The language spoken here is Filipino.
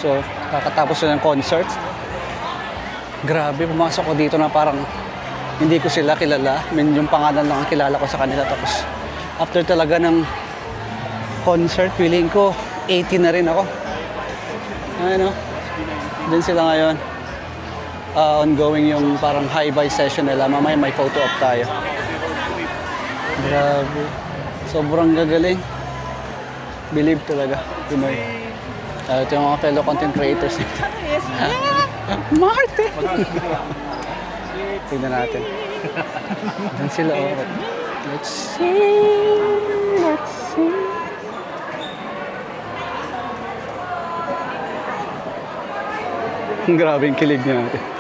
So, kakatapos na ng concert. Grabe, pumasok ko dito na parang hindi ko sila kilala. I mean, yung pangalan lang ang kilala ko sa kanila. Tapos, after talaga ng concert, feeling ko 80 na rin ako. Ano? Din sila ngayon. Ongoing yung parang high-buy session nila. Mamaya may photo op tayo. Grabe. Sobrang gagaling. Believe talaga. Pinoy. Ito yung mga fellow content creators. Martin! Tignan natin. Diyan sila. Oh. Let's see. Let's see. Grabe yung kilig niya natin.